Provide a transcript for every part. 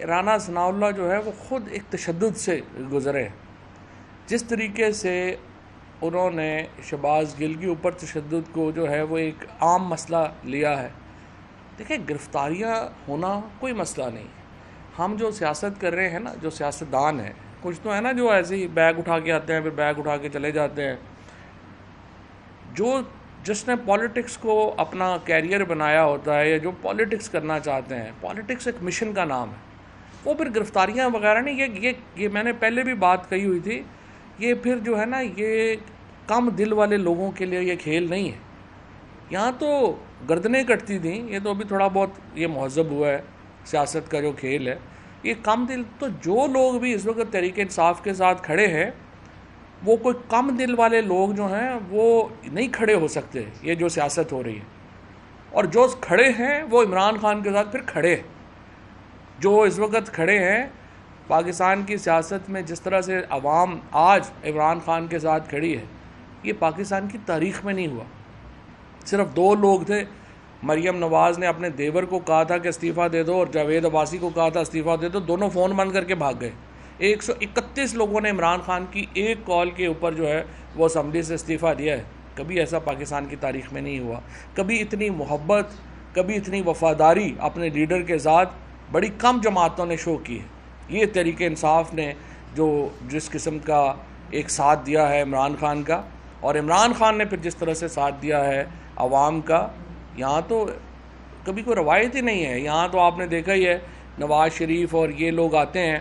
رانا ثناء اللہ جو ہے وہ خود ایک تشدد سے گزرے. جس طریقے سے انہوں نے شہباز گل کے اوپر تشدد کو جو ہے وہ ایک عام مسئلہ لیا ہے. دیکھیں گرفتاریاں ہونا کوئی مسئلہ نہیں. ہم جو سیاست کر رہے ہیں نا، جو سیاستدان ہیں، کچھ تو ہے نا جو ایسے ہی بیگ اٹھا کے آتے ہیں پھر بیگ اٹھا کے چلے جاتے ہیں. جس نے پالیٹکس کو اپنا کیریئر بنایا ہوتا ہے یا جو پالیٹکس کرنا چاہتے ہیں، پالیٹکس ایک مشن کا نام ہے، وہ پھر گرفتاریاں وغیرہ نہیں. یہ میں نے پہلے بھی بات کہی ہوئی تھی، یہ پھر جو ہے نا یہ کم دل والے لوگوں کے لیے یہ کھیل نہیں ہے. یہاں تو گردنیں کٹتی تھیں، یہ تو ابھی تھوڑا بہت یہ مہذب ہوا ہے سیاست کا جو کھیل ہے. یہ کم دل تو جو لوگ بھی اس وقت تحریک انصاف کے ساتھ کھڑے ہیں، وہ کوئی کم دل والے لوگ جو ہیں وہ نہیں کھڑے ہو سکتے یہ جو سیاست ہو رہی ہے. اور جو کھڑے ہیں وہ عمران خان کے ساتھ پھر کھڑے ہیں. جو اس وقت کھڑے ہیں پاکستان کی سیاست میں، جس طرح سے عوام آج عمران خان کے ساتھ کھڑی ہے، یہ پاکستان کی تاریخ میں نہیں ہوا. صرف دو لوگ تھے. مریم نواز نے اپنے دیور کو کہا تھا کہ استعفیٰ دے دو، اور جاوید عباسی کو کہا تھا استعفیٰ دے دو. دونوں فون بند کر کے بھاگ گئے. 131 لوگوں نے عمران خان کی ایک کال کے اوپر جو ہے وہ اسمبلی سے استعفیٰ دیا ہے. کبھی ایسا پاکستان کی تاریخ میں نہیں ہوا. کبھی اتنی محبت، کبھی اتنی وفاداری اپنے لیڈر کے ساتھ بڑی کم جماعتوں نے شو کی ہے. یہ تحریک انصاف نے جس قسم کا ایک ساتھ دیا ہے عمران خان کا، اور عمران خان نے پھر جس طرح سے ساتھ دیا ہے عوام کا، یہاں تو کبھی کوئی روایت ہی نہیں ہے. یہاں تو آپ نے دیکھا ہی ہے، نواز شریف اور یہ لوگ آتے ہیں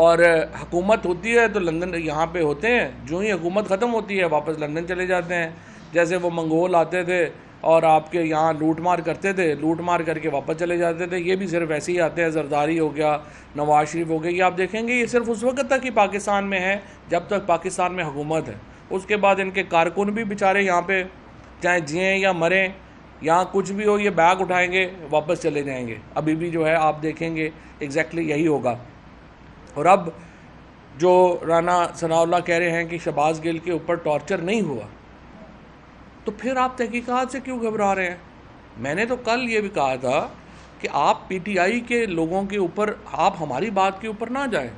اور حکومت ہوتی ہے تو لندن یہاں پہ ہوتے ہیں، جو ہی حکومت ختم ہوتی ہے واپس لندن چلے جاتے ہیں. جیسے وہ منگول آتے تھے اور آپ کے یہاں لوٹ مار کرتے تھے، لوٹ مار کر کے واپس چلے جاتے تھے. یہ بھی صرف ایسے ہی آتے ہیں. زرداری ہو گیا، نواز شریف ہو گیا، یہ آپ دیکھیں گے یہ صرف اس وقت تک ہی پاکستان میں ہے جب تک پاکستان میں حکومت ہے. اس کے بعد ان کے کارکن بھی بیچارے یہاں پہ چاہے جئیں یا مریں، یہاں کچھ بھی ہو، یہ بیگ اٹھائیں گے واپس چلے جائیں گے. ابھی بھی جو ہے آپ دیکھیں گے ایگزیکٹلی یہی ہوگا. اور اب جو رانا ثناء اللہ کہہ رہے ہیں کہ شہباز گل کے اوپر ٹارچر نہیں ہوا، تو پھر آپ تحقیقات سے کیوں گھبرا رہے ہیں؟ میں نے تو کل یہ بھی کہا تھا کہ آپ پی ٹی آئی کے لوگوں کے اوپر، آپ ہماری بات کے اوپر نہ جائیں،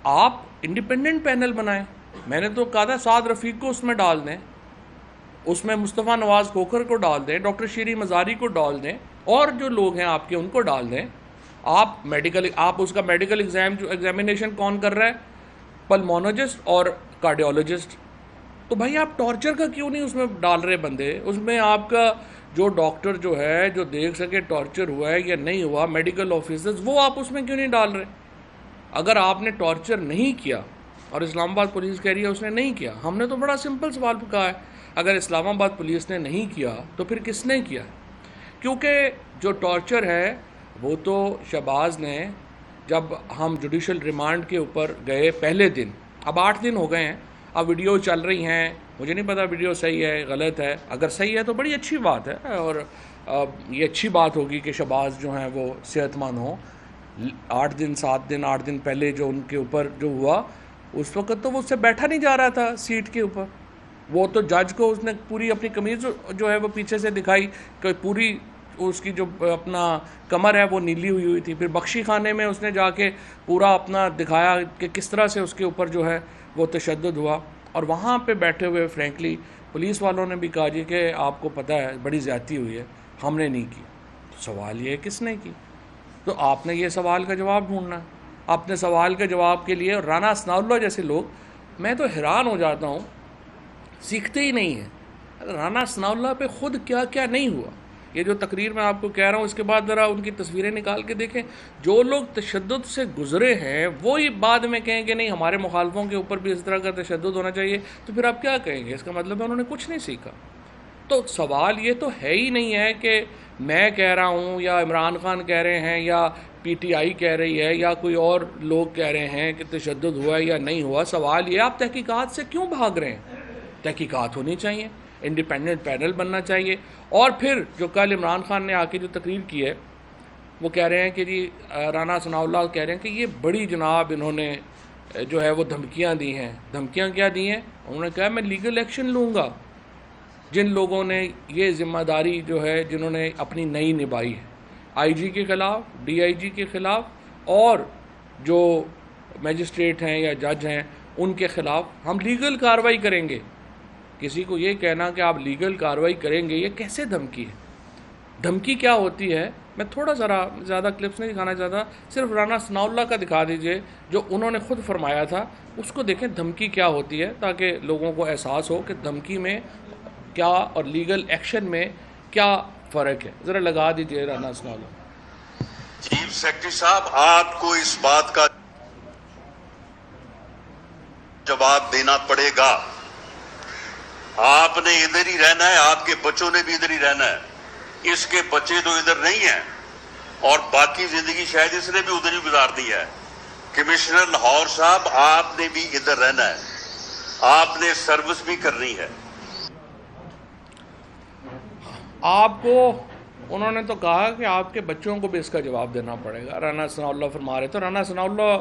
آپ انڈیپینڈنٹ پینل بنائیں. میں نے تو کہا تھا سعد رفیق کو اس میں ڈال دیں، اس میں مصطفیٰ نواز کھوکھر کو ڈال دیں، ڈاکٹر شیری مزاری کو ڈال دیں، اور جو لوگ ہیں آپ کے ان کو ڈال دیں. آپ اس کا میڈیکل ایگزامینیشن کون کر رہا ہے؟ پلمونوجسٹ اور کارڈیولوجسٹ. تو بھائی آپ ٹارچر کا کیوں نہیں اس میں ڈال رہے بندے؟ اس میں آپ کا جو ڈاکٹر جو ہے جو دیکھ سکے ٹارچر ہوا ہے یا نہیں ہوا، میڈیکل آفیسرز، وہ آپ اس میں کیوں نہیں ڈال رہے؟ اگر آپ نے ٹارچر نہیں کیا اور اسلام آباد پولیس کہہ رہی ہے اس نے نہیں کیا، ہم نے تو بڑا سمپل سوال کہا ہے، اگر اسلام آباد پولیس نے نہیں کیا تو پھر کس نے کیا؟ کیونکہ جو ٹارچر ہے وہ تو شہباز نے، جب ہم جوڈیشل ریمانڈ کے اوپر گئے پہلے دن، اب 8 دن ہو گئے ہیں، اب ویڈیو چل رہی ہیں، مجھے نہیں پتا ویڈیو صحیح ہے غلط ہے. اگر صحیح ہے تو بڑی اچھی بات ہے، اور یہ اچھی بات ہوگی کہ شہباز جو ہیں وہ صحت مند ہوں. 8 دن 7 دن 8 دن پہلے جو ان کے اوپر جو ہوا، اس وقت تو وہ اس سے بیٹھا نہیں جا رہا تھا سیٹ کے اوپر. وہ تو جج کو اس نے پوری اپنی قمیض جو ہے وہ پیچھے سے دکھائی کہ پوری اس کی جو اپنا کمر ہے وہ نیلی ہوئی تھی. پھر بخشی خانے میں اس نے جا کے پورا اپنا دکھایا کہ کس طرح سے اس کے اوپر جو ہے وہ تشدد ہوا. اور وہاں پہ بیٹھے ہوئے فرینکلی پولیس والوں نے بھی کہا جی کہ آپ کو پتہ ہے بڑی زیادتی ہوئی ہے، ہم نے نہیں کی. تو سوال یہ ہے کس نے کی؟ تو آپ نے یہ سوال کا جواب ڈھونڈنا ہے. اپنے سوال کے جواب کے لیے رانا ثناء اللہ جیسے لوگ، میں تو حیران ہو جاتا ہوں، سیکھتے ہی نہیں ہیں. رانا ثناء اللہ پہ خود کیا کیا نہیں ہوا. یہ جو تقریر میں آپ کو کہہ رہا ہوں، اس کے بعد ذرا ان کی تصویریں نکال کے دیکھیں. جو لوگ تشدد سے گزرے ہیں وہی بعد میں کہیں کہ نہیں ہمارے مخالفوں کے اوپر بھی اس طرح کا تشدد ہونا چاہیے، تو پھر آپ کیا کہیں گے؟ اس کا مطلب ہے انہوں نے کچھ نہیں سیکھا. تو سوال یہ تو ہے ہی نہیں ہے کہ میں کہہ رہا ہوں یا عمران خان کہہ رہے ہیں یا پی ٹی آئی کہہ رہی ہے یا کوئی اور لوگ کہہ رہے ہیں کہ تشدد ہوا ہے یا نہیں ہوا. سوال یہ آپ تحقیقات سے کیوں بھاگ رہے ہیں؟ تحقیقات ہونی چاہیے، انڈیپینڈنٹ پینل بننا چاہیے. اور پھر جو کل عمران خان نے آ کے جو تقریر کی ہے، وہ کہہ رہے ہیں کہ جی رانا ثناء اللہ کہہ رہے ہیں کہ یہ بڑی جناب انہوں نے جو ہے وہ دھمکیاں دی ہیں. دھمکیاں کیا دی ہیں؟ انہوں نے کہا میں لیگل ایکشن لوں گا. جن لوگوں نے یہ ذمہ داری جو ہے جنہوں نے اپنی نہیں نبھائی ہے، آئی جی کے خلاف، ڈی آئی جی کے خلاف اور جو میجسٹریٹ ہیں یا جج ہیں ان کے خلاف ہم لیگل کارروائی کریں گے۔ کسی کو یہ کہنا کہ آپ لیگل کارروائی کریں گے، یہ کیسے دھمکی ہے؟ دھمکی کیا ہوتی ہے؟ میں تھوڑا ذرا زیادہ کلپس نہیں دکھانا چاہتا، صرف رانا ثناء اللہ کا دکھا دیجئے جو انہوں نے خود فرمایا تھا، اس کو دیکھیں دھمکی کیا ہوتی ہے، تاکہ لوگوں کو احساس ہو کہ دھمکی میں کیا اور لیگل ایکشن میں کیا فرق ہے۔ ذرا لگا دیجئے رانا ثناء اللہ۔ چیف سیکرٹری صاحب، آپ کو اس بات کا جواب دینا پڑے گا۔ آپ نے ادھر ہی رہنا ہے، آپ کے بچوں نے بھی ادھر ہی رہنا ہے۔ اس کے بچے تو ادھر نہیں ہیں اور باقی زندگی شاید اس نے بھی ادھر ہی گزارنی ہے۔ کمشنر لاہور صاحب، آپ نے بھی ادھر رہنا ہے، آپ نے سروس بھی کرنی ہے۔ آپ کو انہوں نے تو کہا کہ آپ کے بچوں کو بھی اس کا جواب دینا پڑے گا، رانا ثناء اللہ فرما رہے تھے۔ رانا ثناء اللہ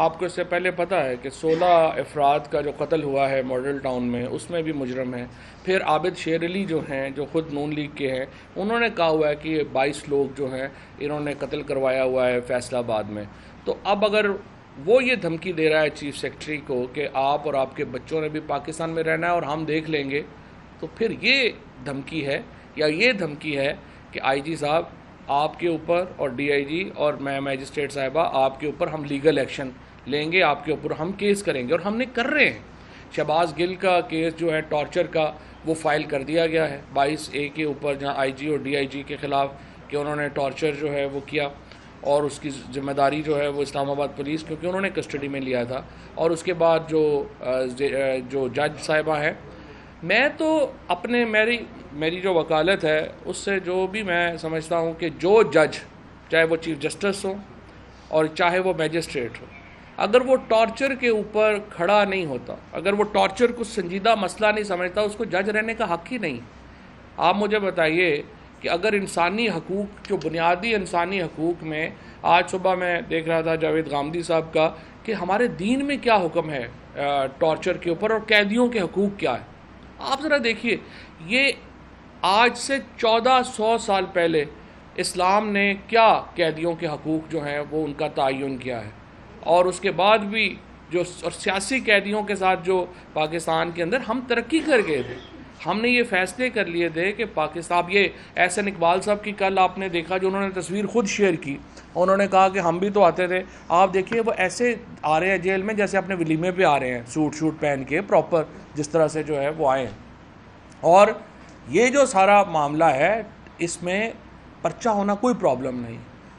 آپ کو اس سے پہلے پتہ ہے کہ 16 افراد کا جو قتل ہوا ہے ماڈل ٹاؤن میں، اس میں بھی مجرم ہیں۔ پھر عابد شیر علی جو ہیں، جو خود نون لیگ کے ہیں، انہوں نے کہا ہوا ہے کہ یہ 22 لوگ جو ہیں انہوں نے قتل کروایا ہوا ہے فیصل آباد میں۔ تو اب اگر وہ یہ دھمکی دے رہا ہے چیف سیکرٹری کو کہ آپ اور آپ کے بچوں نے بھی پاکستان میں رہنا ہے اور ہم دیکھ لیں گے، تو پھر یہ دھمکی ہے یا یہ دھمکی ہے کہ آئی جی صاحب آپ کے اوپر اور ڈی آئی جی اور میں میجسٹریٹ صاحبہ آپ کے اوپر ہم لیگل ایکشن لیں گے، آپ کے اوپر ہم کیس کریں گے، اور ہم نے کر رہے ہیں۔ شہباز گل کا کیس جو ہے ٹارچر کا، وہ فائل کر دیا گیا ہے 22A کے اوپر، جہاں آئی جی اور ڈی آئی جی کے خلاف کہ انہوں نے ٹارچر جو ہے وہ کیا، اور اس کی ذمہ داری جو ہے وہ اسلام آباد پولیس، کیونکہ انہوں نے کسٹڈی میں لیا تھا۔ اور اس کے بعد جو جج صاحبہ ہے، میں تو اپنے میری جو وکالت ہے اس سے جو بھی میں سمجھتا ہوں کہ جو جج، چاہے وہ چیف جسٹس ہو اور چاہے وہ میجسٹریٹ ہو، اگر وہ ٹارچر کے اوپر کھڑا نہیں ہوتا، اگر وہ ٹارچر کو سنجیدہ مسئلہ نہیں سمجھتا، اس کو جج رہنے کا حق ہی نہیں۔ آپ مجھے بتائیے کہ اگر انسانی حقوق، جو بنیادی انسانی حقوق میں، آج صبح میں دیکھ رہا تھا جاوید غامدی صاحب کا کہ ہمارے دین میں کیا حکم ہے ٹارچر کے اوپر اور قیدیوں کے حقوق کیا ہے۔ آپ ذرا دیکھیے، یہ آج سے 1400 سال پہلے اسلام نے کیا قیدیوں کے حقوق جو ہیں وہ ان کا تعین کیا ہے، اور اس کے بعد بھی جو اور سیاسی قیدیوں کے ساتھ جو پاکستان کے اندر ہم ترقی کر گئے تھے، ہم نے یہ فیصلے کر لیے تھے کہ پاکستان، یہ احسن اقبال صاحب کی کل آپ نے دیکھا جو انہوں نے تصویر خود شیئر کی، انہوں نے کہا کہ ہم بھی تو آتے تھے۔ آپ دیکھیے وہ ایسے آ رہے ہیں جیل میں جیسے اپنے ولیمے پہ آ رہے ہیں، سوٹ شوٹ پہن کے پراپر جس طرح سے جو ہے وہ آئے ہیں۔ اور یہ جو سارا معاملہ ہے، اس میں پرچہ ہونا کوئی پرابلم نہیں،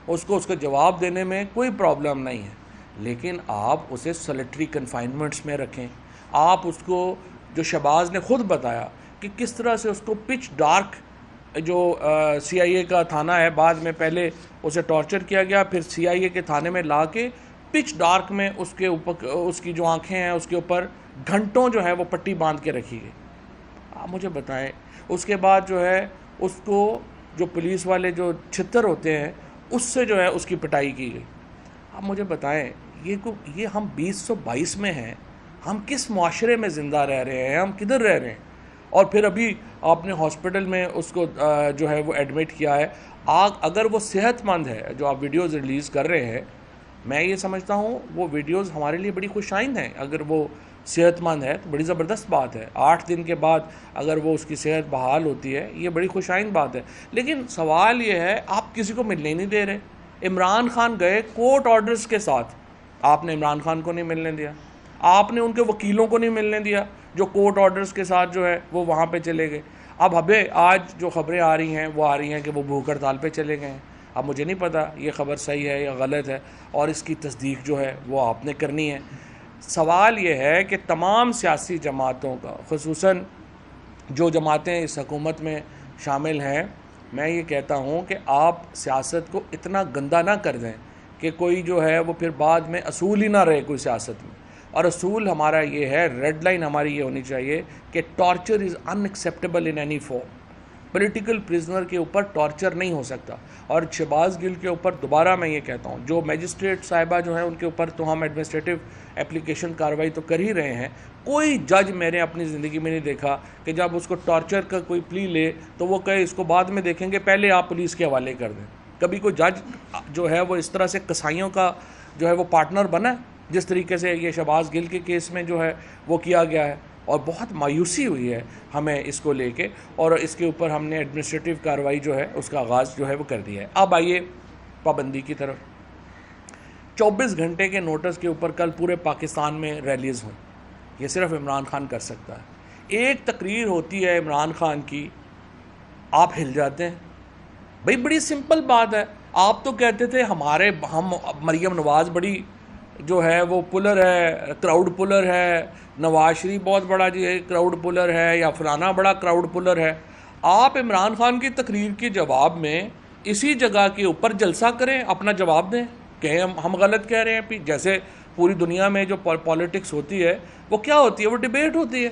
اس کو جواب دینے میں کوئی پرابلم نہیں ہے، لیکن آپ اسے سلیٹری کنفائنمنٹس میں رکھیں۔ آپ اس کو، جو شہباز نے خود بتایا کہ کس طرح سے اس کو پچ ڈارک، جو سی آئی اے کا تھانہ ہے، بعد میں پہلے اسے ٹارچر کیا گیا، پھر سی آئی اے کے تھانے میں لا کے پچ ڈارک میں اس کے اوپر، اس کی جو آنکھیں ہیں اس کے اوپر گھنٹوں جو ہے وہ پٹی باندھ کے رکھی گئی۔ آپ مجھے بتائیں، اس کے بعد جو ہے اس کو، جو پولیس والے جو چھتر ہوتے ہیں، اس سے جو ہے اس کی پٹائی کی گئی۔ آپ مجھے بتائیں، یہ ہم 2022 میں ہیں، ہم کس معاشرے میں زندہ رہ رہے ہیں، ہم کدھر رہ رہے ہیں؟ اور پھر ابھی آپ نے ہاسپٹل میں اس کو جو ہے وہ ایڈمٹ کیا ہے۔ اگر وہ صحت مند ہے، جو آپ ویڈیوز ریلیز کر رہے ہیں، میں یہ سمجھتا ہوں وہ ویڈیوز ہمارے لیے بڑی خوش آئند ہیں۔ اگر وہ صحت مند ہے تو بڑی زبردست بات ہے، 8 دن کے بعد اگر وہ اس کی صحت بحال ہوتی ہے، یہ بڑی خوش آئند بات ہے۔ لیکن سوال یہ ہے، آپ کسی کو ملنے نہیں دے رہے۔ عمران خان گئے کورٹ آرڈرز کے ساتھ، آپ نے عمران خان کو نہیں ملنے دیا، آپ نے ان کے وکیلوں کو نہیں ملنے دیا جو کورٹ آرڈرز کے ساتھ جو ہے وہ وہاں پہ چلے گئے۔ اب آج جو خبریں آ رہی ہیں وہ آ رہی ہیں کہ وہ بھوک ہڑتال پہ چلے گئے ہیں۔ اب مجھے نہیں پتہ یہ خبر صحیح ہے یا غلط ہے، اور اس کی تصدیق جو ہے وہ آپ نے کرنی ہے۔ سوال یہ ہے کہ تمام سیاسی جماعتوں کا، خصوصاً جو جماعتیں اس حکومت میں شامل ہیں، میں یہ کہتا ہوں کہ آپ سیاست کو اتنا گندا نہ کر دیں کہ کوئی جو ہے وہ پھر بعد میں اصول ہی نہ رہے کوئی سیاست میں۔ اور اصول ہمارا یہ ہے، ریڈ لائن ہماری یہ ہونی چاہیے کہ torture is in acceptable in any form. Political prisoner کے اوپر ٹارچر نہیں ہو سکتا۔ اور شہباز گل کے اوپر دوبارہ میں یہ کہتا ہوں، جو میجسٹریٹ صاحبہ جو ہیں ان کے اوپر تو ہم ایڈمنسٹریٹو اپلیکیشن کارروائی تو کر ہی رہے ہیں۔ کوئی جج میں نے اپنی زندگی میں نہیں دیکھا کہ جب اس کو ٹارچر کا کوئی پلی لے تو وہ کہے اس کو بعد میں دیکھیں گے، پہلے آپ پولیس کے حوالے کر دیں۔ کبھی کوئی جج جو ہے وہ اس طرح سے کسائیوں کا جو ہے وہ پارٹنر بنا ہے جس طریقے سے یہ شہباز گل کے کیس میں جو ہے وہ کیا گیا ہے؟ اور بہت مایوسی ہوئی ہے ہمیں اس کو لے کے، اور اس کے اوپر ہم نے ایڈمنسٹریٹو کارروائی جو ہے اس کا آغاز جو ہے وہ کر دیا ہے۔ اب آئیے پابندی کی طرف۔ 24 گھنٹے کے نوٹس کے اوپر کل پورے پاکستان میں ریلیز ہوں، یہ صرف عمران خان کر سکتا ہے۔ ایک تقریر ہوتی ہے عمران خان کی، آپ ہل جاتے ہیں۔ بھئی بڑی سمپل بات ہے، آپ تو کہتے تھے ہم مریم نواز بڑی جو ہے وہ پلر ہے، کراؤڈ پلر ہے، نواز شریف بہت بڑا کراؤڈ پلر ہے، یا فلانا بڑا کراؤڈ پلر ہے۔ آپ عمران خان کی تقریر کے جواب میں اسی جگہ کے اوپر جلسہ کریں، اپنا جواب دیں، کہیں ہم غلط کہہ رہے ہیں۔ جیسے پوری دنیا میں جو پالیٹکس ہوتی ہے وہ کیا ہوتی ہے؟ وہ ڈیبیٹ ہوتی ہے۔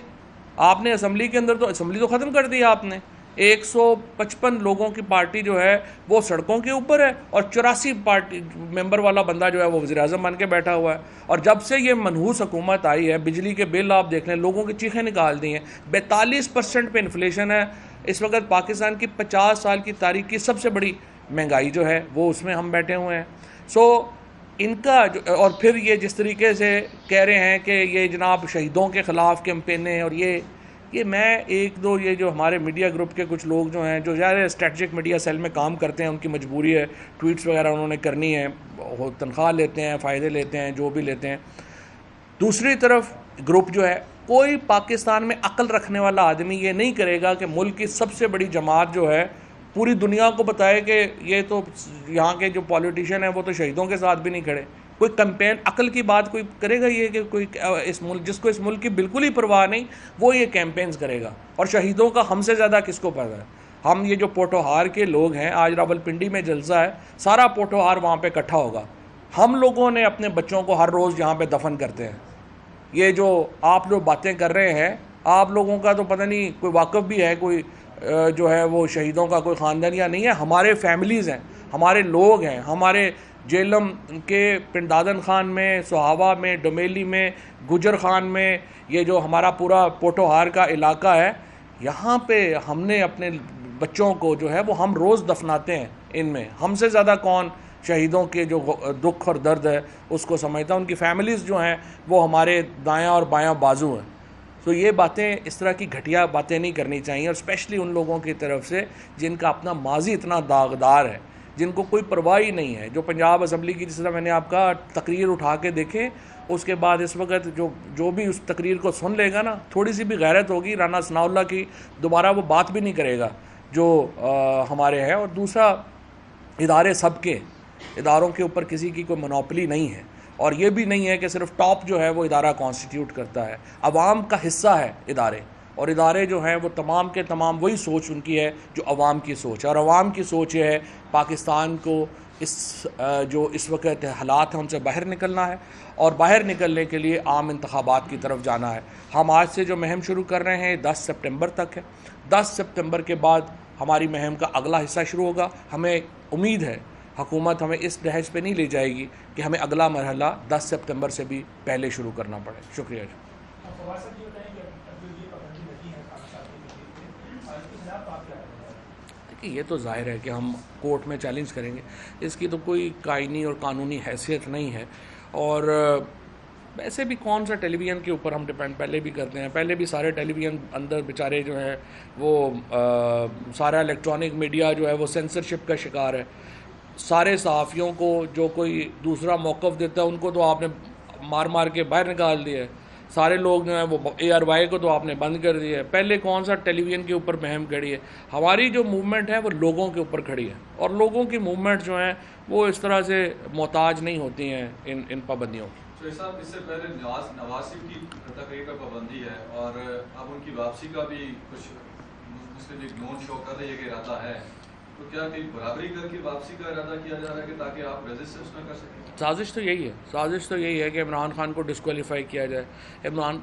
آپ نے اسمبلی کے اندر تو اسمبلی تو ختم کر دی آپ نے، 155 لوگوں کی پارٹی جو ہے وہ سڑکوں کے اوپر ہے، اور 84 پارٹی ممبر والا بندہ جو ہے وہ وزیر اعظم بن کے بیٹھا ہوا ہے۔ اور جب سے یہ منحوس حکومت آئی ہے، بجلی کے بل آپ دیکھ لیں، لوگوں کی چیخیں نکال دی ہیں۔ 42% پہ انفلیشن ہے اس وقت۔ پاکستان کی 50 سال کی تاریخ کی سب سے بڑی مہنگائی جو ہے وہ اس میں ہم بیٹھے ہوئے ہیں۔ ان کا اور پھر یہ جس طریقے سے کہہ رہے ہیں کہ یہ جناب شہیدوں کے خلاف کیمپینیں، اور یہ میں ایک دو یہ جو ہمارے میڈیا گروپ کے کچھ لوگ جو ہیں، جو ظاہر اسٹریٹجک میڈیا سیل میں کام کرتے ہیں، ان کی مجبوری ہے، ٹویٹس وغیرہ انہوں نے کرنی ہے، وہ تنخواہ لیتے ہیں، فائدے لیتے ہیں، جو بھی لیتے ہیں۔ دوسری طرف گروپ جو ہے، کوئی پاکستان میں عقل رکھنے والا آدمی یہ نہیں کرے گا کہ ملک کی سب سے بڑی جماعت جو ہے پوری دنیا کو بتائے کہ یہ تو یہاں کے جو پولیٹیشین ہیں وہ تو شہیدوں کے ساتھ بھی نہیں کھڑے۔ کوئی کمپین عقل کی بات کوئی کرے گا؟ یہ کہ کوئی اس ملک جس کو اس ملک کی بالکل ہی پرواہ نہیں، وہ یہ کیمپینز کرے گا؟ اور شہیدوں کا ہم سے زیادہ کس کو پتہ ہے؟ ہم یہ جو پوٹوہار کے لوگ ہیں، آج راولپنڈی میں جلسہ ہے، سارا پوٹوہار وہاں پہ اکٹھا ہوگا۔ ہم لوگوں نے اپنے بچوں کو ہر روز یہاں پہ دفن کرتے ہیں۔ یہ جو آپ لوگ باتیں کر رہے ہیں، آپ لوگوں کا تو پتہ نہیں کوئی واقف بھی ہے کوئی جو ہے وہ شہیدوں کا کوئی خاندان یا نہیں ہے۔ ہمارے فیملیز ہیں، ہمارے لوگ ہیں، ہمارے جیلم کے پنڈادن خان میں، سہاوا میں، ڈومیلی میں، گجر خان میں، یہ جو ہمارا پورا پوٹوہار کا علاقہ ہے، یہاں پہ ہم نے اپنے بچوں کو جو ہے وہ ہم روز دفناتے ہیں۔ ان میں ہم سے زیادہ کون شہیدوں کے جو دکھ اور درد ہے اس کو سمجھتا ہے؟ ان کی فیملیز جو ہیں وہ ہمارے دایاں اور بایاں بازو ہیں۔ تو یہ باتیں، اس طرح کی گھٹیا باتیں نہیں کرنی چاہیے، اور اسپیشلی ان لوگوں کی طرف سے جن کا اپنا ماضی اتنا داغدار ہے، جن کو کوئی پرواہ ہی نہیں ہے۔ جو پنجاب اسمبلی کی، جس طرح میں نے آپ کا تقریر اٹھا کے دیکھیں، اس کے بعد اس وقت جو بھی اس تقریر کو سن لے گا نا، تھوڑی سی بھی غیرت ہوگی رانا ثناء اللہ کی، دوبارہ وہ بات بھی نہیں کرے گا جو ہمارے ہیں۔ اور دوسرا، ادارے سب کے، اداروں کے اوپر کسی کی کوئی منوپلی نہیں ہے، اور یہ بھی نہیں ہے کہ صرف ٹاپ جو ہے وہ ادارہ کانسٹیٹیوٹ کرتا ہے۔ عوام کا حصہ ہے ادارے، اور ادارے جو ہیں وہ تمام کے تمام وہی سوچ ان کی ہے جو عوام کی سوچ ہے، اور عوام کی سوچ یہ ہے پاکستان کو جو اس وقت حالات ہیں ان سے باہر نکلنا ہے، اور باہر نکلنے کے لیے عام انتخابات کی طرف جانا ہے۔ ہم آج سے جو مہم شروع کر رہے ہیں 10 سپٹمبر تک ہے۔ 10 سپٹمبر کے بعد ہماری مہم کا اگلا حصہ شروع ہوگا۔ ہمیں امید ہے حکومت ہمیں اس نہج پہ نہیں لے جائے گی کہ ہمیں اگلا مرحلہ 10 سپتمبر سے بھی پہلے شروع کرنا پڑے۔ شکریہ جی۔ دیکھیے، یہ تو ظاہر ہے کہ ہم کورٹ میں چیلنج کریں گے، اس کی تو کوئی آئینی اور قانونی حیثیت نہیں ہے۔ اور ویسے بھی کون سا ٹیلی ویژن کے اوپر ہم ڈپینڈ پہلے بھی کرتے ہیں، پہلے بھی سارے ٹیلی ویژن اندر بیچارے جو ہے وہ سارا الیکٹرانک میڈیا جو ہے وہ سینسرشپ کا شکار ہے۔ سارے صحافیوں کو جو کوئی دوسرا موقف دیتا ہے ان کو تو آپ نے مار کے باہر نکال دیا ہے۔ سارے لوگ جو ہیں وہ ARY کو تو آپ نے بند کر دیا ہے۔ پہلے کون سا ٹیلی ویژن کے اوپر مہم کھڑی ہے؟ ہماری جو موومنٹ ہے وہ لوگوں کے اوپر کھڑی ہے، اور لوگوں کی موومنٹ جو ہیں وہ اس طرح سے محتاج نہیں ہوتی ہیں ان پابندیوں کی۔ صاحب، اس سے پہلے نواز شریف کی تقریر پر پابندی ہے، اور اب ان کی واپسی کا بھی کچھ مسلم لیگ نون شو کر رہی ہے کہ ارادہ ہے، تو کیا کہیں برابری کر کے واپسی کا ارادہ کیا جا رہا ہے کہ تاکہ آپ ریزسٹنس نہ کر سکیں؟ سازش تو یہی ہے کہ عمران خان کو ڈسکوالیفائی کیا جائے۔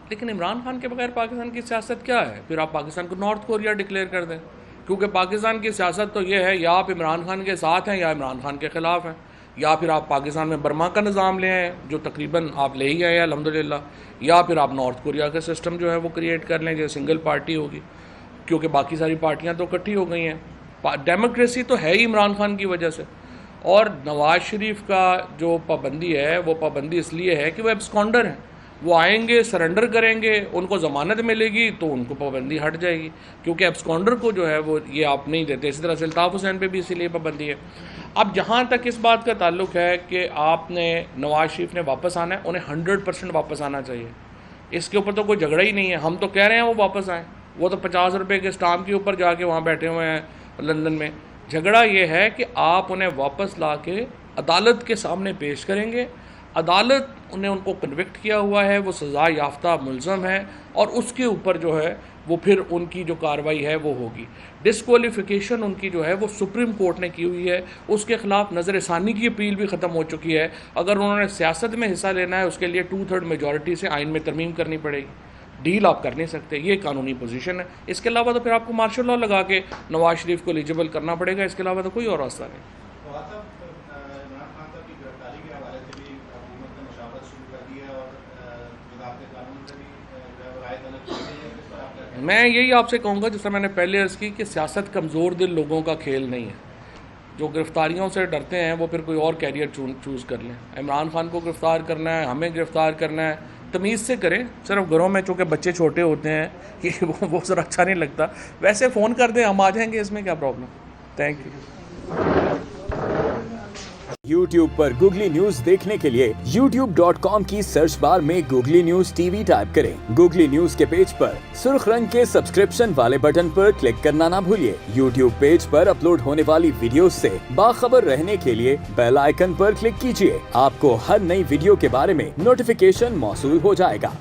لیکن عمران خان کے بغیر پاکستان کی سیاست کیا ہے؟ پھر آپ پاکستان کو نارتھ کوریا ڈکلیئر کر دیں، کیونکہ پاکستان کی سیاست تو یہ ہے یا آپ عمران خان کے ساتھ ہیں یا عمران خان کے خلاف ہیں، یا پھر آپ پاکستان میں برما کا نظام لے آئیں جو تقریباً آپ لے ہی آئے ہیں الحمدللہ، یا پھر آپ نارتھ کوریا کا سسٹم جو ہے وہ کریٹ کر لیں جو سنگل پارٹی ہوگی، کیونکہ باقی ساری پارٹیاں تو اکٹھی ہو گئی ہیں۔ ڈیموکریسی تو ہے ہی عمران خان کی وجہ سے، اور نواز شریف کا جو پابندی ہے وہ پابندی اس لیے ہے کہ وہ ایبسکانڈر ہیں. وہ آئیں گے, سرنڈر کریں گے, ان کو ضمانت ملے گی تو ان کو پابندی ہٹ جائے گی, کیونکہ ایبسکانڈر کو جو ہے وہ یہ آپ نہیں دیتے. اسی طرح سے الطاف حسین پہ بھی اسی لیے پابندی ہے. اب جہاں تک اس بات کا تعلق ہے کہ آپ نے نواز شریف نے واپس آنا ہے, انہیں 100% واپس آنا چاہیے. اس کے اوپر تو کوئی جھگڑا ہی نہیں ہے. ہم تو کہہ رہے ہیں وہ واپس آئیں. وہ تو 50 روپے کے اسٹامپ کے اوپر جا کے وہاں بیٹھے ہوئے ہیں لندن میں. جھگڑا یہ ہے کہ آپ انہیں واپس لا کے عدالت کے سامنے پیش کریں گے. عدالت نے ان کو کنوکٹ کیا ہوا ہے, وہ سزا یافتہ ملزم ہے, اور اس کے اوپر جو ہے وہ پھر ان کی جو کارروائی ہے وہ ہوگی. ڈسکوالیفیکیشن ان کی جو ہے وہ سپریم کورٹ نے کی ہوئی ہے. اس کے خلاف نظر ثانی کی اپیل بھی ختم ہو چکی ہے. اگر انہوں نے سیاست میں حصہ لینا ہے اس کے لیے 2/3 میجورٹی سے آئین میں ترمیم کرنی پڑے گی. ڈیل آپ کر نہیں سکتے, یہ قانونی پوزیشن ہے. اس کے علاوہ تو پھر آپ کو مارشل لاء لگا کے نواز شریف کو ایلیجیبل کرنا پڑے گا. اس کے علاوہ تو کوئی اور راستہ نہیں. میں یہی آپ سے کہوں گا, جس طرح میں نے پہلے عرض کی, کہ سیاست کمزور دل لوگوں کا کھیل نہیں ہے. جو گرفتاریوں سے ڈرتے ہیں وہ پھر کوئی اور کیریئر چوز کر لیں. عمران خان کو گرفتار کرنا ہے, ہمیں گرفتار کرنا ہے, تمیز سے کریں. صرف گھروں میں چونکہ بچے چھوٹے ہوتے ہیں کہ وہ ذرا اچھا نہیں لگتا. ویسے فون کر دیں, ہم آ جائیں گے, اس میں کیا problem. Thank you. YouTube per googly news دیکھنے کے لیے youtube.com کی سرچ بار میں googly news T V type کریں. گوگلی نیوز کے پیج پر سرخ رنگ کے سبسکرپشن والے بٹن پر کلک کرنا نہ بھولیے. YouTube پیج پر اپلوڈ ہونے والی ویڈیوز سے باخبر رہنے کے لیے بیل آئیکن پر کلک کیجیے. آپ کو ہر نئی ویڈیو کے بارے میں نوٹیفیکیشن موصول ہو جائے گا.